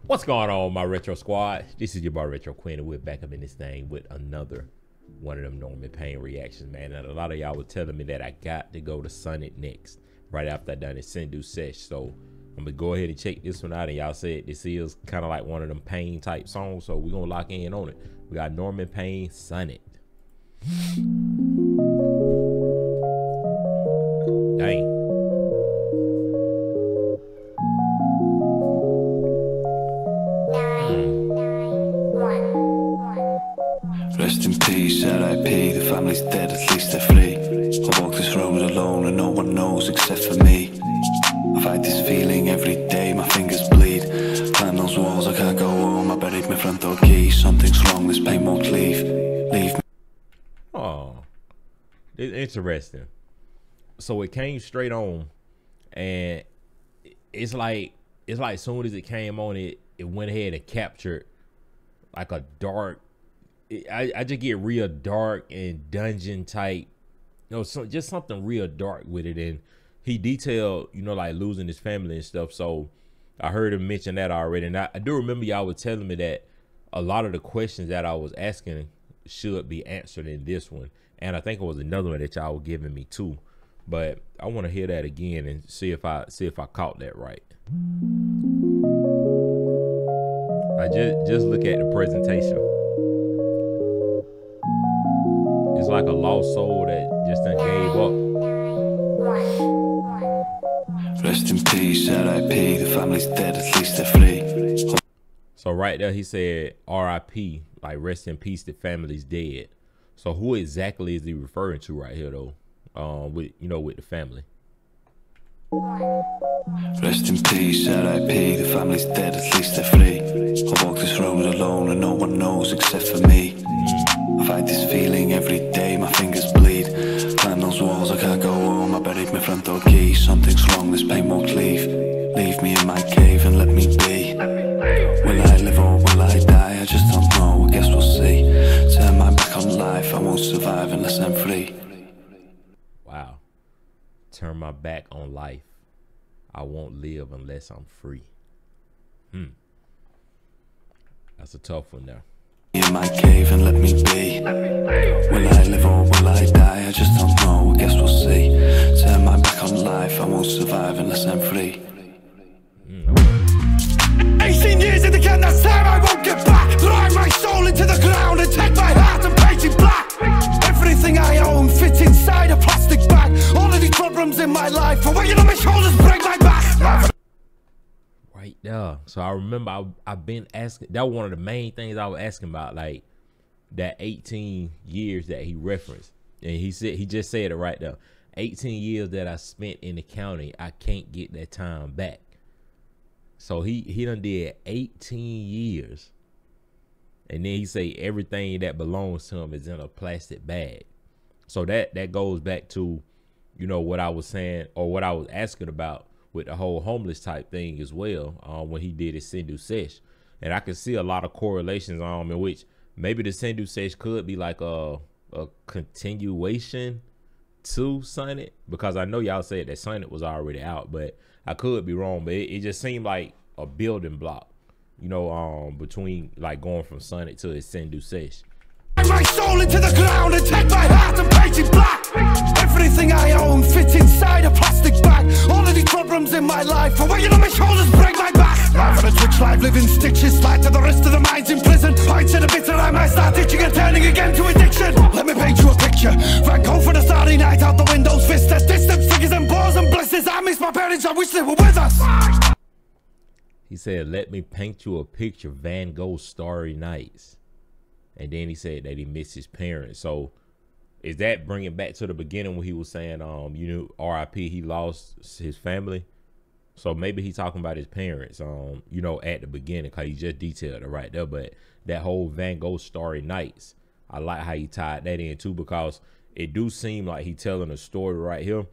What's going on, my retro squad? This is your boy Retro Quin, and we're back up in this thing with another one of them Norman Payne reactions, man. And a lot of y'all were telling me that I got to go to Sonnet next, right after I done the Sendu Sesh. So I'm gonna go ahead and check this one out. And y'all said this is kind of like one of them Payne type songs, so we're gonna lock in on it. We got Norman Payne, Sonnet. Dang. Rest in peace, R.I.P. The family's dead, at least they're free. I walk this road alone and no one knows except for me. I fight this feeling every day, my fingers bleed. Climb those walls, I can't go home. I buried my front door key. Something's wrong, this pain won't leave me. Oh, it's interesting. So it came straight on, and it's like as soon as it came on, it went ahead and captured like a dark. I just get real dark and dungeon type, so just something real dark with it. And he detailed, like losing his family and stuff. So I heard him mention that already. And I do remember y'all were telling me that a lot of the questions that I was asking should be answered in this one. And I think it was another one that y'all were giving me too. But I want to hear that again and see if I caught that right. I just look at the presentation. It's like a lost soul that just done gave up. Rest in peace, R.I.P. The family's dead, at least they're free. So right there he said R.I.P. like rest in peace, the family's dead. So who exactly is he referring to right here though? With the family. Rest in peace, R.I.P. The family's dead, at least they're free. I walk this road alone and no one knows except for me. I fight this feeling every day, my fingers bleed. Climb those walls, I can't go home. I buried my front door key. Something's wrong, this pain won't leave me in my cave and let me be. Will I live or will I die? I just don't know, I guess we'll see. Turn my back on life, I won't survive unless I'm free. Wow. Turn my back on life, I won't live unless I'm free. That's a tough one there. In my cave and let me be. Will I live or will I die? I just don't know, I guess we'll see. Turn my back on life, I won't survive unless I'm free. 18 years in the can, that's time I won't get back. Drive my soul into the ground and take my heart and paint it black. Everything I own fits inside a plastic bag. All of these problems in my life are weighing on my shoulders, break my back. Right there. So I remember I've been asking, that was one of the main things I was asking about, like that 18 years that he referenced. And he just said it right there. 18 years that I spent in the county, I can't get that time back. So he done did 18 years. And then he say everything that belongs to him is in a plastic bag. So that goes back to, what I was saying, or what I was asking about with the whole homeless type thing as well, when he did his Sendu Sesh. And I could see a lot of correlations in which maybe the Sendu Sesh could be like a continuation to Sonnet, because I know y'all said that Sonnet was already out, but I could be wrong. But it just seemed like a building block, between like going from Sonnet to his Sendu Sesh. My soul into the ground and take my heart and paint it black. Everything I own fits inside a plastic bag. All of these problems in my life are weighing on my shoulders, break my back. Life on a twitch life, living stitches, slide to the rest of the minds in prison. Points in a bitter, I might start itching and turning again to addiction. Let me paint you a picture. Van Gogh for the starry night, out the windows, vistas, distant figures and bars and blisters. I miss my parents, I wish they were with us. He said, let me paint you a picture, Van Gogh's Starry Nights. And then he said that he missed his parents. So is that bringing back to the beginning when he was saying, R.I.P. he lost his family? So maybe he's talking about his parents, at the beginning, because he just detailed it right there. But that whole Van Gogh Starry Nights, I like how he tied that in too, because it do seem like he's telling a story right here.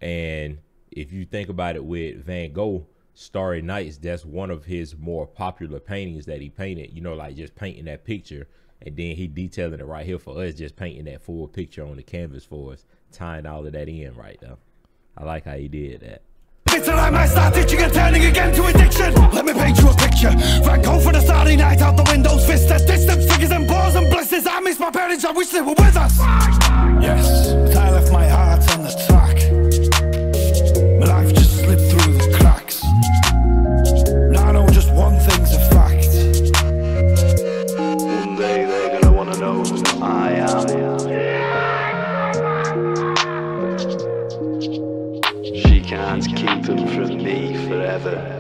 And if you think about it with Van Gogh, Starry Nights, that's one of his more popular paintings that he painted, like just painting that picture. And then he detailing it right here for us, just painting that full picture on the canvas for us, tying all of that in right there. I like how he did that. Bitter, I might start itching and turning again to addiction. Let me paint you a picture. Van Starry night out the windows, vista, distant figures and bars and blisters. I miss my parents, I wish they were with us. Yes, but I left my heart on the track. My life just slipped through the cracks. Now I know just one thing's a fact. One day they're gonna wanna know who I am. She can't keep them from me forever.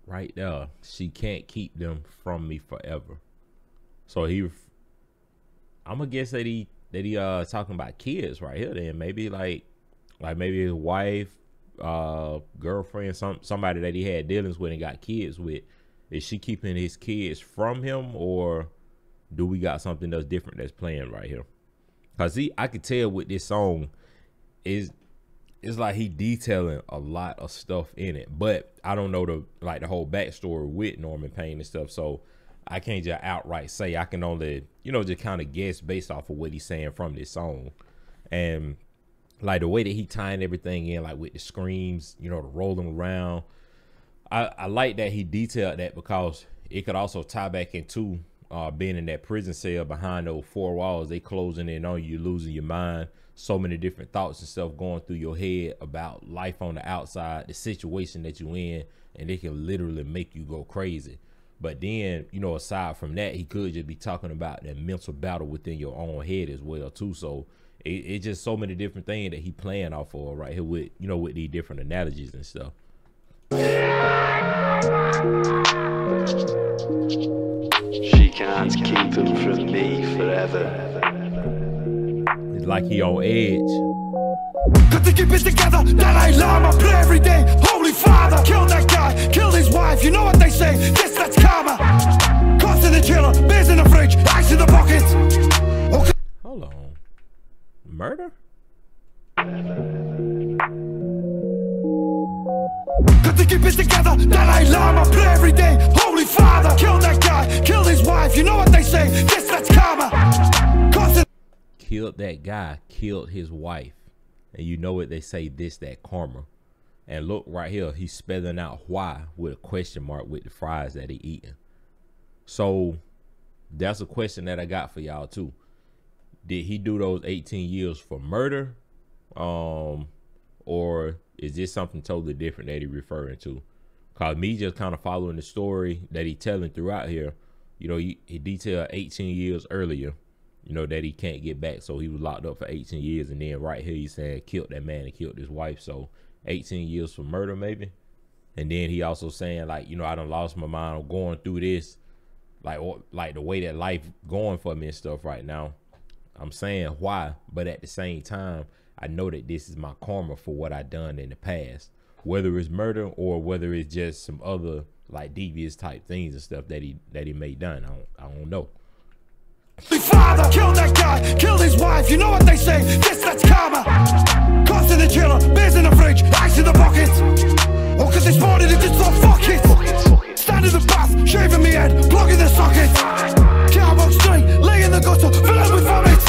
Right there, she can't keep them from me forever. So I'm gonna guess that he talking about kids right here. Then maybe like maybe his wife, girlfriend, somebody that he had dealings with and got kids with. Is she keeping his kids from him, or do we got something that's different that's playing right here? Cause I could tell with this song it's like he detailing a lot of stuff in it, but I don't know the whole backstory with Norman Payne and stuff, so I can't just outright say. I can only, just kind of guess based off of what he's saying from this song. And like the way that he tying everything in, like with the screams, the rolling around, I like that he detailed that, because it could also tie back into being in that prison cell behind those four walls. They closing in on you, losing your mind, so many different thoughts and stuff going through your head about life on the outside, the situation that you in, and they can literally make you go crazy. But then, aside from that, he could just be talking about that mental battle within your own head as well too. So it's just so many different things that he playing off of right here with, with these different analogies and stuff. She can't keep them from me forever. It's like he on edge. Got to keep it together, Dalai Lama, pray every day. Holy Father, kill that guy, kill his wife. You know what they say, yes, that's karma. Cops in the chiller, beers in the fridge, ice in the pocket. Okay. Hold on. Murder? Got to keep it together, Dalai Lama, pray every day. Holy Father, kill that guy, kill his wife. You know what they say, yes, that's karma. Cops in Killed that guy, killed his wife. And you know what they say, this, that karma. And look right here, he's spelling out why with a question mark with the fries that he eating. So that's a question that I got for y'all too. Did he do those 18 years for murder? Or is this something totally different that he referring to? Cause me just kind of following the story that he telling throughout here, he detailed 18 years earlier, that he can't get back. So he was locked up for 18 years. And then right here, he's saying killed that man and killed his wife. So 18 years for murder, maybe. And then he also saying like, I done lost my mind. I'm going through this, like the way that life going for me and stuff right now. I'm saying why, but at the same time, I know that this is my karma for what I done in the past, whether it's murder or whether it's just some other like devious type things and stuff that he may done. I don't know. Father, kill that guy, kill his wife. You know what they say, yes, that's karma. Cops in the chiller, beers in the fridge, ice in the pocket. Oh, cause this morning it just thought fuck it. Stand in the bath, shaving me head, plugging the socket. Car walk straight, lay in the gutter, filling with vomit.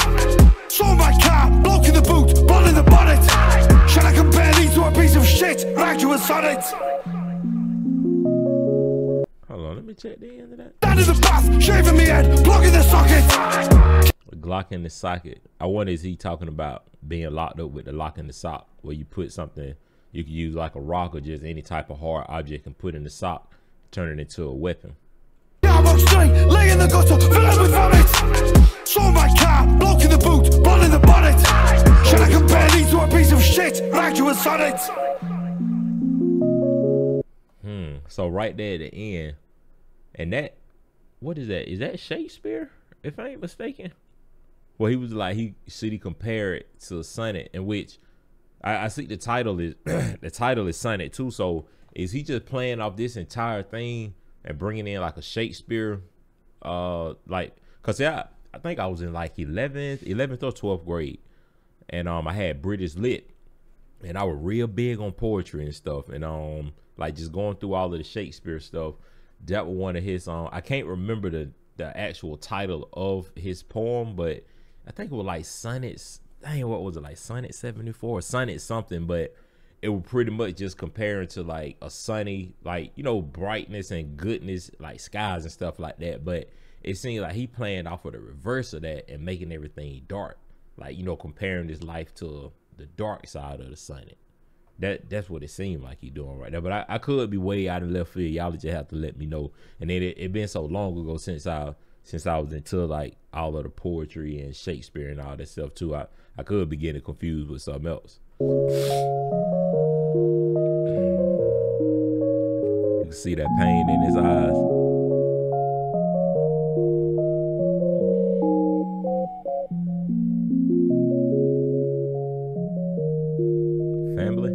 Sold my car, bloke in the boot, blood in the bonnet. Shall I compare these to a piece of shit? Write you a sonnet. Hold on, let me check the end of that. Stand in the bath, shaving me head, plugging the socket. Glock in the socket. I wonder, is he talking about being locked up with the lock in the sock, where you put something, you can use like a rock or just any type of hard object and put in the sock, turn it into a weapon. I walk straight, lay in the gutter, filling with vomit. Sold my car, bloke in the boot, blood in the bonnet. Shall I compare these to a piece of shit? Write you a sonnet. So right there at the end, and that, what is that? Is that Shakespeare, if I ain't mistaken? Well, he was like, he compare it to Sonnet, in which I see the title is the title is Sonnet too. So is he just playing off this entire thing and bringing in like a Shakespeare, cause I think I was in like 11th or 12th grade, and I had British Lit, and I was real big on poetry and stuff, and like just going through all of the Shakespeare stuff. That was one of his I can't remember the actual title of his poem, but I think it was like Sonnets. Dang, what was it, like Sonnet 74 or Sonnet something? But it was pretty much just comparing to like a sunny, like, you know, brightness and goodness, like skies and stuff like that. But it seemed like he playing off of the reverse of that and making everything dark, like, you know, comparing his life to the dark side of the sonnet. That's what it seemed like he doing right there. But I could be way out of left field. Y'all just have to let me know. And then it been so long ago since I was into like all of the poetry and Shakespeare and all that stuff too. I could be getting confused with something else. You can see that pain in his eyes. Family.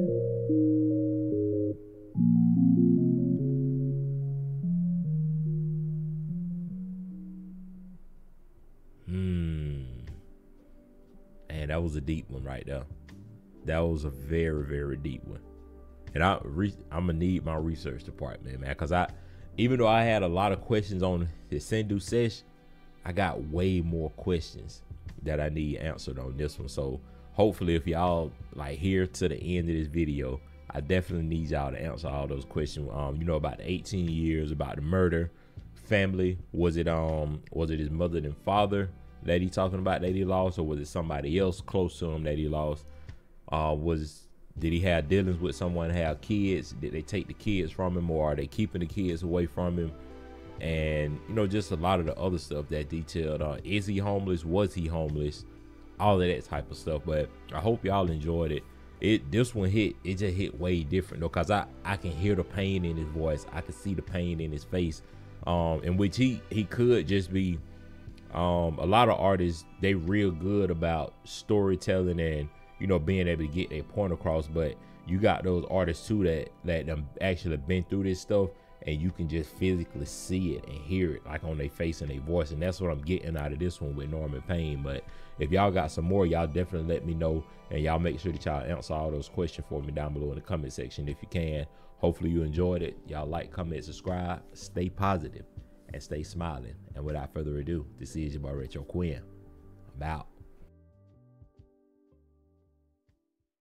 And that was a deep one right there. That was a very, very deep one. And I'm gonna need my research department, man, because even though I had a lot of questions on the Sindhu Sesh, I got way more questions that I need answered on this one. So hopefully, if y'all like here to the end of this video, I definitely need y'all to answer all those questions. You know, about the 18 years, about the murder, family. Was it his mother and father that he talking about that he lost, or was it somebody else close to him that he lost? Did he have dealings with someone, have kids? Did they take the kids from him, or are they keeping the kids away from him? And, you know, just a lot of the other stuff that detailed. Is he homeless? Was he homeless? All of that type of stuff. But I hope y'all enjoyed it. This one just hit way different though, because I can hear the pain in his voice. I can see the pain in his face. In which he could just be a lot of artists, they real good about storytelling and, you know, being able to get their point across. But you got those artists too that actually been through this stuff, and you can just physically see it and hear it like on their face and their voice. And that's what I'm getting out of this one with Norman Payne. But if y'all got some more, y'all definitely let me know, and y'all make sure that y'all answer all those questions for me down below in the comment section if you can. Hopefully you enjoyed it. Y'all like, comment, subscribe, stay positive, and stay smiling. And without further ado, this is your boy Quin. I'm out.